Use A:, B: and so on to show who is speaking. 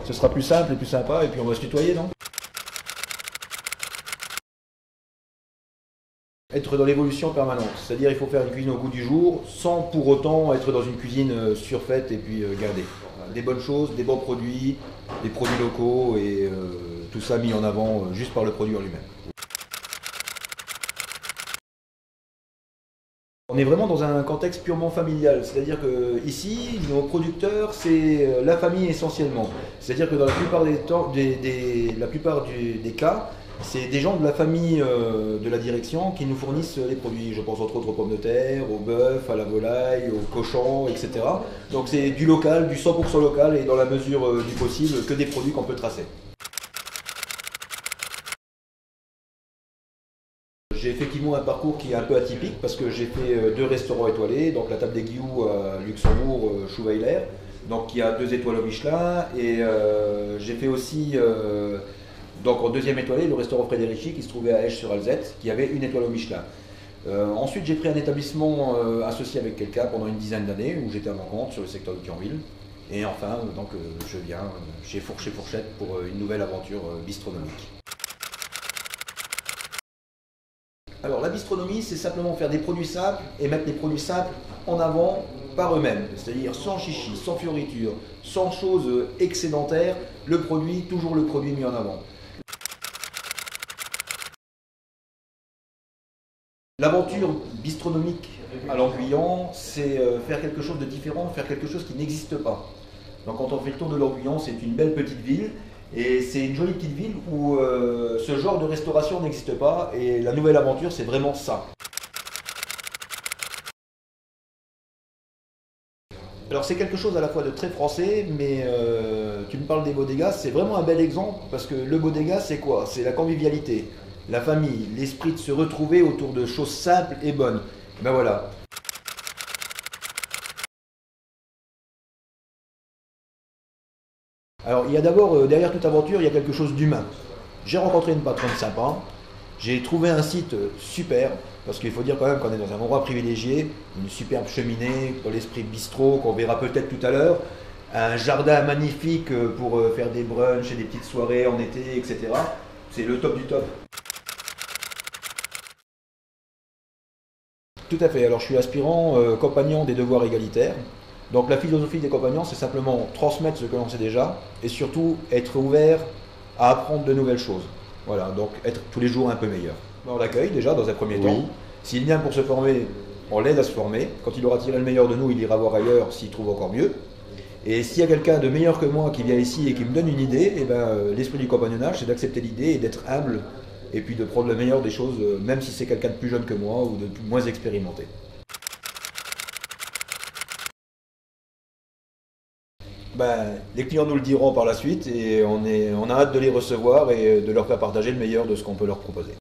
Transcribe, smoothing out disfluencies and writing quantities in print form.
A: Ce sera plus simple et plus sympa, et puis on va se tutoyer, non? Être dans l'évolution permanente, c'est-à-dire il faut faire une cuisine au goût du jour sans pour autant être dans une cuisine surfaite et puis gardée. Voilà, des bonnes choses, des bons produits, des produits locaux et tout ça mis en avant juste par le produit en lui-même. On est vraiment dans un contexte purement familial, c'est-à-dire que ici, nos producteurs, c'est la famille essentiellement. C'est-à-dire que dans la plupart des temps, la plupart des cas, c'est des gens de la famille de la direction qui nous fournissent les produits. Je pense entre autres aux pommes de terre, au bœuf, à la volaille, au cochon, etc. Donc c'est du local, du 100% local et dans la mesure du possible que des produits qu'on peut tracer. J'ai effectivement un parcours qui est un peu atypique parce que j'ai fait deux restaurants étoilés, donc la Table des Guilloux à Luxembourg, Chouweiler, donc qui a 2 étoiles au Michelin, et j'ai fait aussi donc en deuxième étoilé le restaurant Frédérici qui se trouvait à Esch-sur-Alzette, qui avait 1 étoile au Michelin. Ensuite j'ai pris un établissement associé avec quelqu'un pendant une dizaine d'années où j'étais à mon compte sur le secteur de Thionville. Et enfin donc je viens chez Fourche et Fourchette pour une nouvelle aventure bistronomique. Alors la bistronomie, c'est simplement faire des produits simples et mettre les produits simples en avant par eux-mêmes, c'est-à-dire sans chichi, sans fioritures, sans choses excédentaires, toujours le produit mis en avant. L'aventure bistronomique à l'Anguillan, c'est faire quelque chose de différent, faire quelque chose qui n'existe pas. Donc quand on fait le tour de l'Anguillan, c'est une belle petite ville, et c'est une jolie petite ville où ce genre de restauration n'existe pas, et la nouvelle aventure, c'est vraiment ça. Alors c'est quelque chose à la fois de très français, mais tu me parles des bodegas, c'est vraiment un bel exemple, parce que le bodega, c'est quoi? C'est la convivialité, la famille, l'esprit de se retrouver autour de choses simples et bonnes. Et ben voilà. Alors il y a d'abord, derrière toute aventure, il y a quelque chose d'humain. J'ai rencontré une patronne sympa, j'ai trouvé un site super, parce qu'il faut dire quand même qu'on est dans un endroit privilégié, une superbe cheminée, dans l'esprit bistrot qu'on verra peut-être tout à l'heure, un jardin magnifique pour faire des brunchs et des petites soirées en été, etc. C'est le top du top. Tout à fait, alors je suis aspirant compagnon des devoirs égalitaires. Donc la philosophie des compagnons, c'est simplement transmettre ce que l'on sait déjà et surtout être ouvert à apprendre de nouvelles choses. Voilà, donc être tous les jours un peu meilleur. On l'accueille déjà dans un premier temps. S'il vient pour se former, on l'aide à se former. Quand il aura tiré le meilleur de nous, il ira voir ailleurs s'il trouve encore mieux. Et s'il y a quelqu'un de meilleur que moi qui vient ici et qui me donne une idée, eh ben, l'esprit du compagnonnage, c'est d'accepter l'idée et d'être humble et puis de prendre le meilleur des choses, même si c'est quelqu'un de plus jeune que moi ou de moins expérimenté. Ben, les clients nous le diront par la suite et on a hâte de les recevoir et de leur faire partager le meilleur de ce qu'on peut leur proposer.